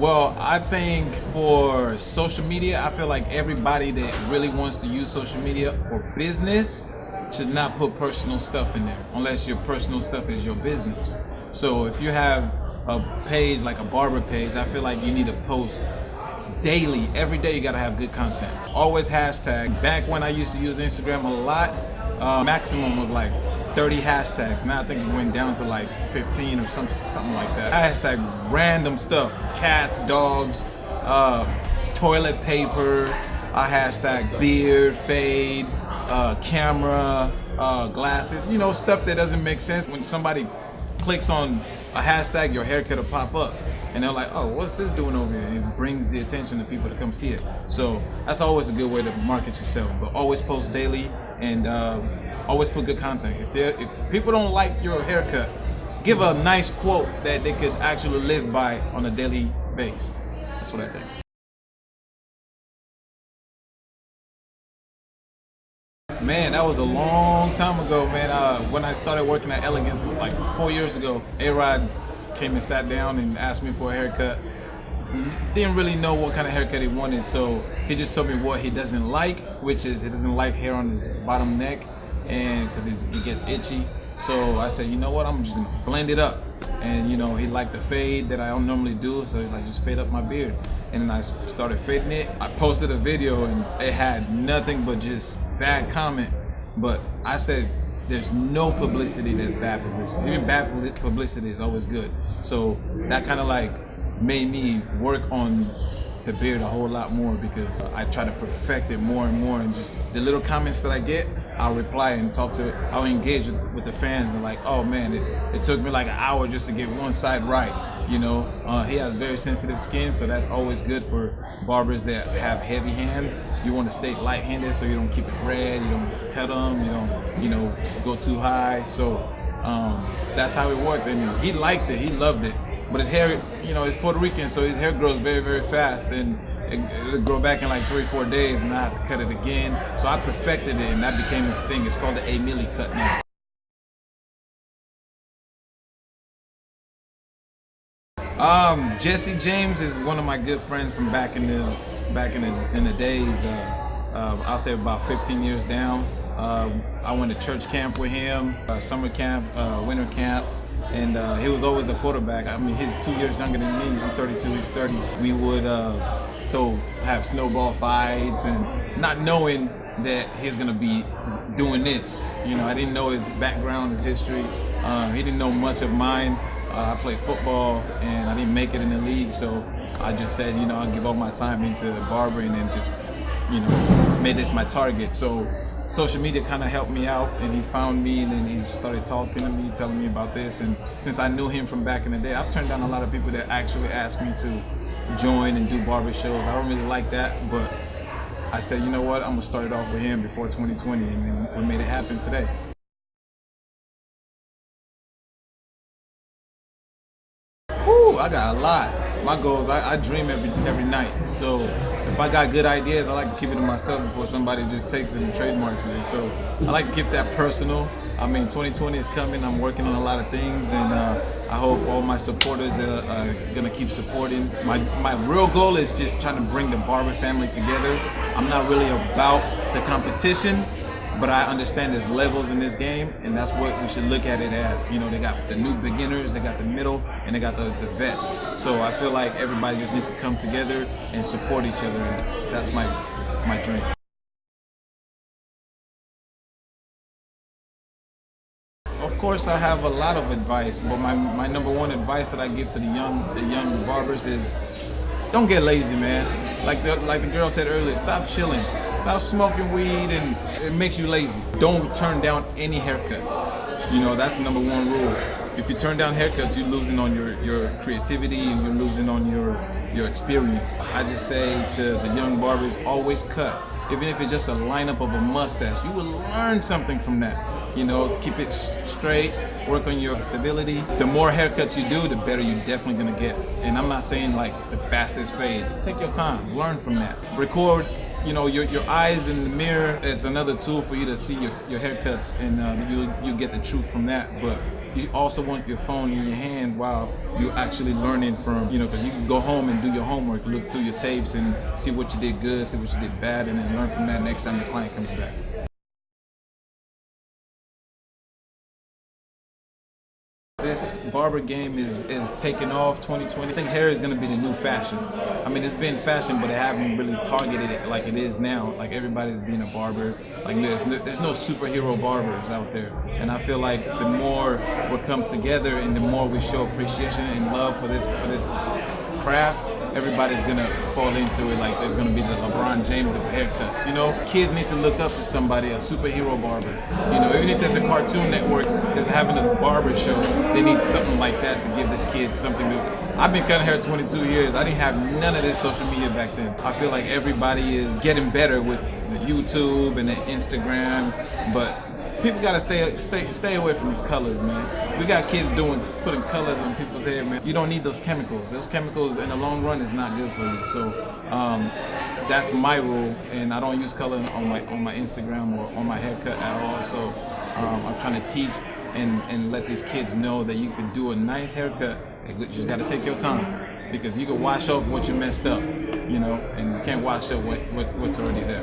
Well, I think for social media, I feel like everybody that really wants to use social media for business should not put personal stuff in there unless your personal stuff is your business. So if you have a page like a barber page, I feel like you need to post daily. Every day you gotta have good content. Always hashtag. Back when I used to use Instagram a lot, maximum was like 30 hashtags. Now I think it went down to like 15 or something like that. I hashtag random stuff. Cats, dogs, toilet paper. I hashtag beard, fade, camera, glasses. You know, stuff that doesn't make sense. When somebody clicks on a hashtag, your haircut will pop up. And they're like, oh, what's this doing over here? And it brings the attention to people to come see it. So that's always a good way to market yourself. But always post daily and always put good content. If people don't like your haircut, give a nice quote that they could actually live by on a daily basis. That's what I think. Man, that was a long time ago, man. When I started working at Elegance like 4 years ago, A-Rod came and sat down and asked me for a haircut. Didn't really know what kind of haircut he wanted, so he just told me what he doesn't like, which is he doesn't like hair on his bottom neck, and because he gets itchy. So I said, you know what, I'm just gonna blend it up. And you know, he liked the fade that I don't normally do, so he's like, just fade up my beard. And then I started fading it. I posted a video and it had nothing but just bad comment. But I said, there's no publicity that's bad publicity. Even bad publicity is always good. So that kind of like made me work on the beard a whole lot more, because I try to perfect it more and more, and just the little comments that I get, I'll reply and talk to it. I'll engage with the fans and like, oh man, it took me like an hour just to get one side right. You know, he has very sensitive skin, so that's always good for barbers that have heavy hand. You want to stay light-handed so you don't keep it red, you don't cut them, you don't, go too high. So that's how it worked, and he liked it, he loved it. But his hair, it's Puerto Rican, so his hair grows very, very fast, and it'll grow back in like 3-4 days, and I have to cut it again. So I perfected it, and that became his thing. It's called the A Milli cut now. Jesse James is one of my good friends from back in the days. I'll say about 15 years down. I went to church camp with him, summer camp, winter camp, and he was always a quarterback. I mean, he's 2 years younger than me. I'm 32, he's 30. We would have snowball fights, and not knowing that he's gonna be doing this. I didn't know his background, his history. He didn't know much of mine. I played football and I didn't make it in the league, so I just said, I'll give all my time into barbering and just, made this my target. So social media kind of helped me out, and he found me, and then he started talking to me, telling me about this. And since I knew him from back in the day, I've turned down a lot of people that actually asked me to join and do barber shows. I don't really like that, but I said, you know what, I'm gonna start it off with him before 2020, and then we made it happen today. Whew, I got a lot. My goals, I dream every night. So if I got good ideas, I like to keep it to myself before somebody just takes it and trademarks it. So I like to keep that personal. I mean, 2020 is coming. I'm working on a lot of things, and I hope all my supporters are gonna keep supporting. My real goal is just trying to bring the barber family together. I'm not really about the competition, but I understand there's levels in this game, and that's what we should look at it as. They got the new beginners, they got the middle, and they got the vets. So I feel like everybody just needs to come together and support each other, and that's my dream. Of course, I have a lot of advice, but my number one advice that I give to the young barbers is, don't get lazy, man. Like the girl said earlier, stop chilling. Stop smoking weed, and it makes you lazy. Don't turn down any haircuts. That's the number one rule. If you turn down haircuts, you're losing on your creativity, and you're losing on your experience. I just say to the young barbers, always cut. Even if it's just a lineup of a mustache, you will learn something from that. Keep it straight, work on your stability. The more haircuts you do, the better you're definitely gonna get. And I'm not saying like the fastest fades. Take your time, learn from that. Record, your eyes in the mirror is another tool for you to see your haircuts, and you get the truth from that. But you also want your phone in your hand while you're actually learning from, you know, because you can go home and do your homework, look through your tapes and see what you did good, see what you did bad, and then learn from that next time the client comes back. This barber game is taking off 2020. I think hair is going to be the new fashion. I mean, it's been fashion, but they haven't really targeted it like it is now. Like everybody's being a barber. Like there's no superhero barbers out there. And I feel like the more we come together and the more we show appreciation and love for this craft, everybody's gonna fall into it. Like there's gonna be the LeBron James of haircuts, you know? Kids need to look up to somebody, a superhero barber. You know, even if there's a Cartoon Network that's having a barber show, they need something like that to give this kid something to. I've been cutting hair 22 years. I didn't have none of this social media back then. I feel like everybody is getting better with the YouTube and the Instagram, but people gotta stay away from these colors, man. We got kids putting colors on people's hair, man. You don't need those chemicals. Those chemicals in the long run is not good for you. So that's my rule, and I don't use color on my Instagram or on my haircut at all. So I'm trying to teach and let these kids know that you can do a nice haircut. You just gotta take your time, because you can wash off what you messed up, you know, and you can't wash up what's already there.